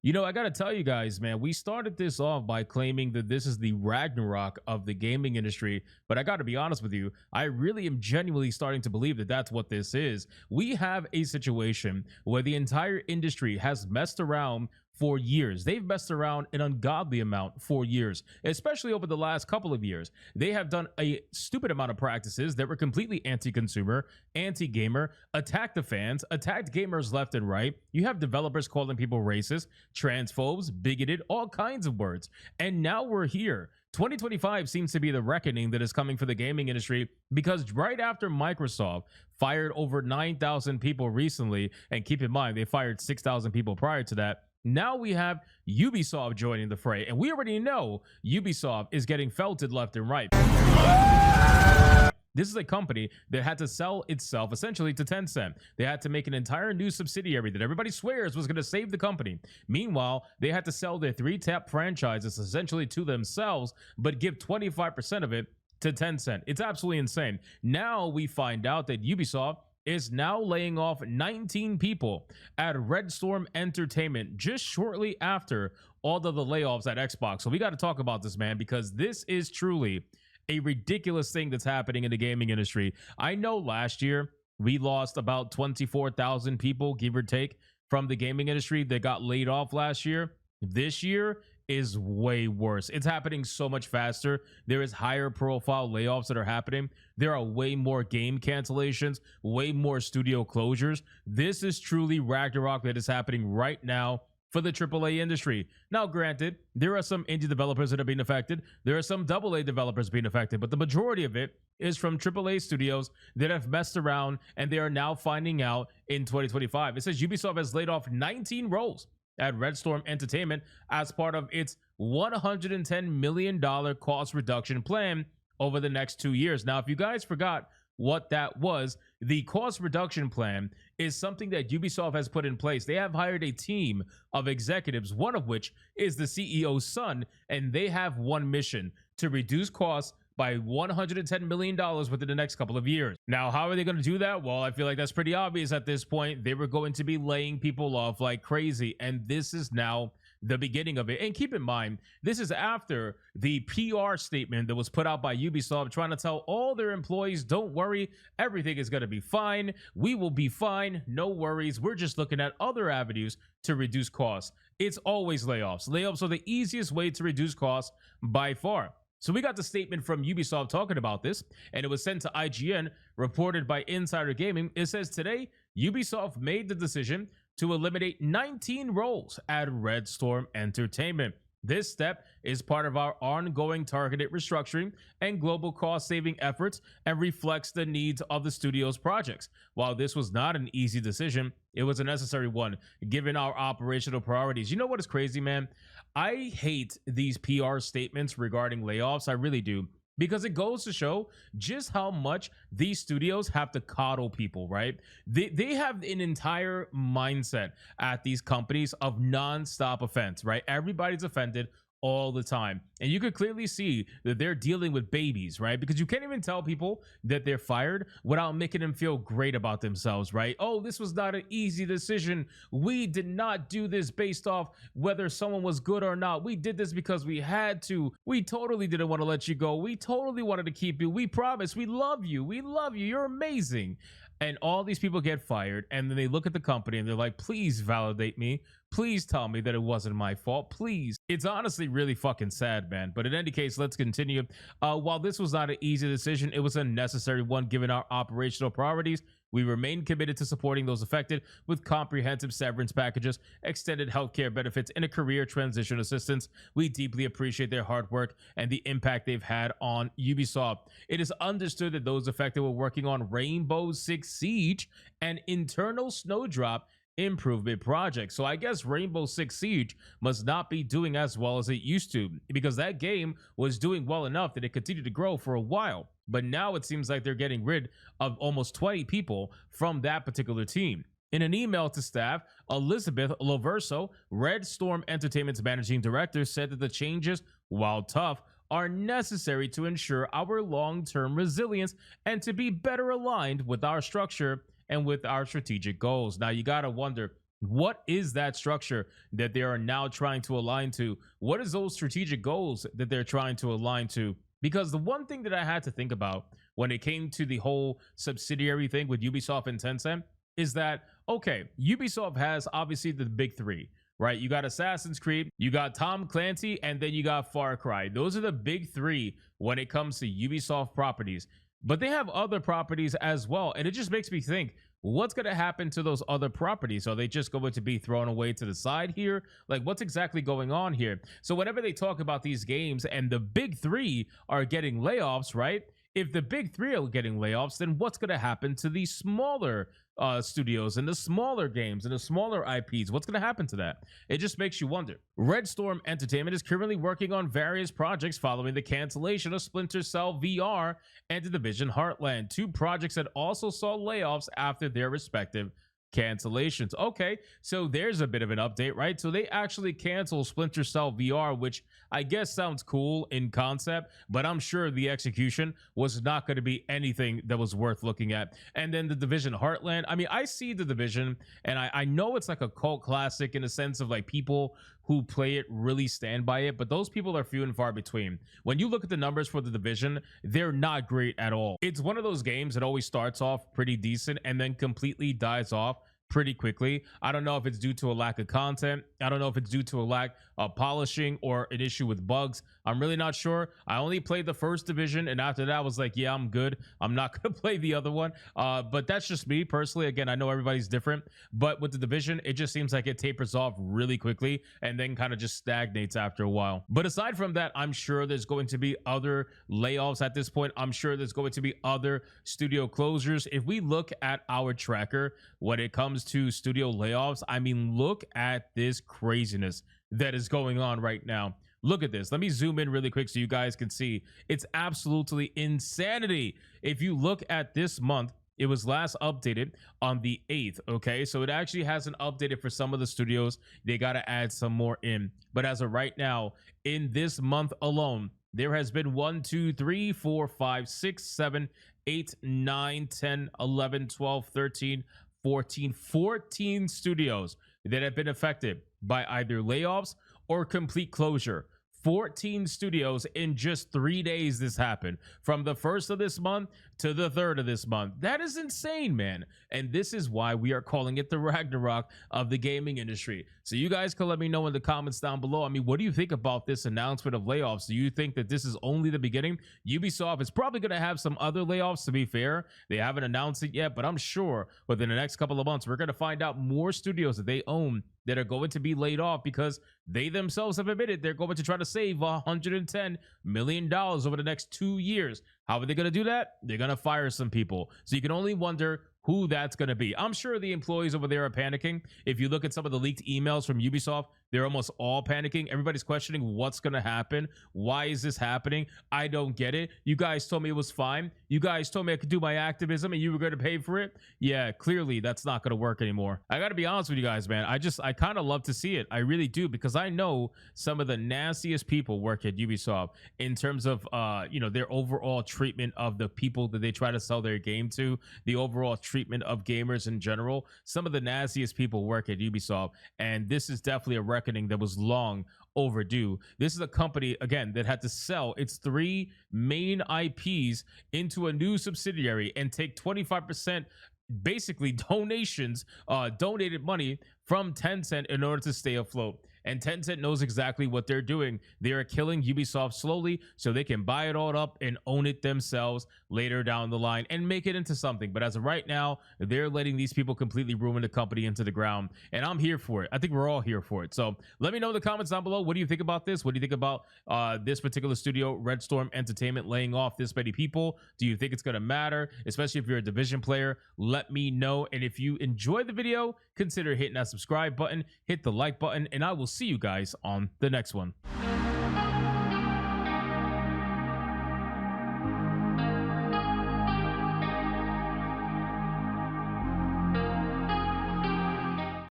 I got to tell you guys, man, we started this off by claiming that this is the Ragnarok of the gaming industry. But I got to be honest with you, I really am genuinely starting to believe that that's what this is. We have a situation where the entire industry has messed around for years. They've messed around an ungodly amount for years, especially over the last couple of years. They have done a stupid amount of practices that were completely anti-consumer, anti-gamer, attacked the fans, attacked gamers left and right. You have developers calling people racist, transphobes, bigoted, all kinds of words. And now we're here. 2025 seems to be the reckoning that is coming for the gaming industry because right after Microsoft fired over 9,000 people recently, and keep in mind, they fired 6,000 people prior to that, now we have Ubisoft joining the fray, and we already know Ubisoft is getting felted left and right. This is a company that had to sell itself essentially to Tencent. They had to make an entire new subsidiary that everybody swears was going to save the company. Meanwhile, they had to sell their three top franchises essentially to themselves, but give 25% of it to Tencent. It's absolutely insane. Now we find out that Ubisoft is now laying off 19 people at Redstorm Entertainment just shortly after all of the layoffs at Xbox. So we got to talk about this, man, because this is truly a ridiculous thing that's happening in the gaming industry. I know last year we lost about 24,000 people, give or take, from the gaming industry that got laid off last year. This year is way worse. It's happening so much faster. There is higher profile layoffs that are happening. There are way more game cancellations, way more studio closures. This is truly Ragnarok that is happening right now for the AAA industry. Now, granted, there are some indie developers that are being affected. There are some AA developers being affected, but the majority of it is from AAA studios that have messed around and they are now finding out in 2025. It says Ubisoft has laid off 19 roles at Redstorm Entertainment as part of its $110 million cost reduction plan over the next 2 years. Now, if you guys forgot what that was, the cost reduction plan is something that Ubisoft has put in place. They have hired a team of executives, one of which is the CEO's son, and they have one mission: to reduce costs by $110 million within the next couple of years. Now, how are they going to do that? Well, I feel like that's pretty obvious at this point. They were going to be laying people off like crazy, and this is now the beginning of it. And keep in mind, this is after the PR statement that was put out by Ubisoft trying to tell all their employees, don't worry, everything is going to be fine. We will be fine. No worries. We're just looking at other avenues to reduce costs. It's always layoffs. Layoffs are the easiest way to reduce costs by far. So we got the statement from Ubisoft talking about this, and it was sent to IGN, reported by Insider Gaming. It says today, Ubisoft made the decision to eliminate 19 roles at Redstorm Entertainment. This step is part of our ongoing targeted restructuring and global cost-saving efforts and reflects the needs of the studio's projects. While this was not an easy decision, it was a necessary one, given our operational priorities. You know what is crazy, man? I hate these PR statements regarding layoffs. I really do. Because it goes to show just how much these studios have to coddle people, right? They have an entire mindset at these companies of non-stop offense, right? Everybody's offended all the time. And you could clearly see that they're dealing with babies, right? Because you can't even tell people that they're fired without making them feel great about themselves, right? Oh, this was not an easy decision. We did not do this based off whether someone was good or not. We did this because we had to. We totally didn't want to let you go. We totally wanted to keep you. We promise. We love you. We love you. You're amazing. And all these people get fired, and then they look at the company and they're like, please validate me. Please tell me that it wasn't my fault. Please. It's honestly really fucking sad, man. But in any case, let's continue. While this was not an easy decision, it was a necessary one given our operational priorities. We remain committed to supporting those affected with comprehensive severance packages, extended healthcare benefits, and a career transition assistance. We deeply appreciate their hard work and the impact they've had on Ubisoft. It is understood that those affected were working on Rainbow Six Siege and internal Snowdrop improvement project. So I guess Rainbow Six Siege must not be doing as well as it used to, because that game was doing well enough that it continued to grow for a while. But now it seems like they're getting rid of almost 20 people from that particular team. In an email to staff, Elizabeth Loverso, Redstorm Entertainment's managing director, said that the changes, while tough, are necessary to ensure our long-term resilience and to be better aligned with our structure and with our strategic goals. Now, you gotta wonder, What is that structure that they are now trying to align to? What is those strategic goals that they're trying to align to? Because the one thing that I had to think about when it came to the whole subsidiary thing with Ubisoft and Tencent is that, okay, Ubisoft has obviously the big three, right? You got Assassin's Creed, you got Tom Clancy, and then you got Far Cry. Those are the big three when it comes to Ubisoft properties. But they have other properties as well. And it just makes me think, what's going to happen to those other properties? Are they just going to be thrown away to the side here? Like, what's exactly going on here? So whenever they talk about these games and the big three are getting layoffs, right? If the big three are getting layoffs, then what's going to happen to these smaller studios and the smaller games and the smaller IPs? What's going to happen to that? It just makes you wonder. Redstorm Entertainment is currently working on various projects following the cancellation of Splinter Cell VR and The Division Heartland, two projects that also saw layoffs after their respective cancellations. Okay, so there's a bit of an update, right? So they actually canceled Splinter Cell VR, which I guess sounds cool in concept, but I'm sure the execution was not going to be anything that was worth looking at. And then The Division Heartland, I mean, I see The Division and I know it's like a cult classic in the sense of like people who play it really stand by it, but those people are few and far between. When you look at the numbers for The Division, they're not great at all. It's one of those games that always starts off pretty decent and then completely dies off pretty quickly. I don't know if it's due to a lack of content. I don't know if it's due to a lack of polishing or an issue with bugs. I'm really not sure. I only played the first Division, and after that I was like, yeah, I'm good. I'm not going to play the other one. But that's just me personally. Again, I know everybody's different, but with the Division, it just seems like it tapers off really quickly and then kind of just stagnates after a while. But aside from that, I'm sure there's going to be other layoffs at this point. I'm sure there's going to be other studio closures. If we look at our tracker when it comes to studio layoffs, I mean, look at this craziness that is going on right now. Look at this. Let me zoom in really quick so you guys can see. It's absolutely insanity. If you look at this month, it was last updated on the 8th, okay? So it actually hasn't updated for some of the studios. They got to add some more in. But as of right now, in this month alone, there has been 1, 2, 3, 4, 5, 6, 7, 8, 9, 10, 11, 12, 13, 14 studios that have been affected by either layoffs or complete closure. 14 studios in just 3 days this happened, from the 1st of this month to the 3rd of this month. That is insane, man. And this is why we are calling it the Ragnarok of the gaming industry. So you guys can let me know in the comments down below. I mean, what do you think about this announcement of layoffs? Do you think that this is only the beginning? Ubisoft is probably going to have some other layoffs, to be fair. They haven't announced it yet, but I'm sure within the next couple of months, we're going to find out more studios that they own that are going to be laid off because they themselves have admitted they're going to try to save $110 million over the next 2 years. How are they going to do that? They're going to fire some people. So you can only wonder who that's going to be. I'm sure the employees over there are panicking. If you look at some of the leaked emails from Ubisoft, they're almost all panicking. Everybody's questioning what's going to happen. Why is this happening? I don't get it. You guys told me it was fine. You guys told me I could do my activism and you were going to pay for it. Yeah, clearly that's not going to work anymore. I got to be honest with you guys, man. I kind of love to see it. I really do, because I know some of the nastiest people work at Ubisoft in terms of, their overall treatment of the people that they try to sell their game to, the overall treatment of gamers in general. Some of the nastiest people work at Ubisoft, and this is definitely a reckoning that was long overdue. This is a company, again, that had to sell its 3 main IPs into a new subsidiary and take 25% basically donations, donated money from Tencent in order to stay afloat. And Tencent knows exactly what they're doing. They are killing Ubisoft slowly so they can buy it all up and own it themselves later down the line and make it into something. But as of right now, they're letting these people completely ruin the company into the ground. And I'm here for it. I think we're all here for it. So let me know in the comments down below. What do you think about this? What do you think about this particular studio, Redstorm Entertainment, laying off this many people? Do you think it's going to matter? Especially if you're a Division player, let me know. And if you enjoyed the video, consider hitting that subscribe button, hit the like button, and I will see you guys on the next one.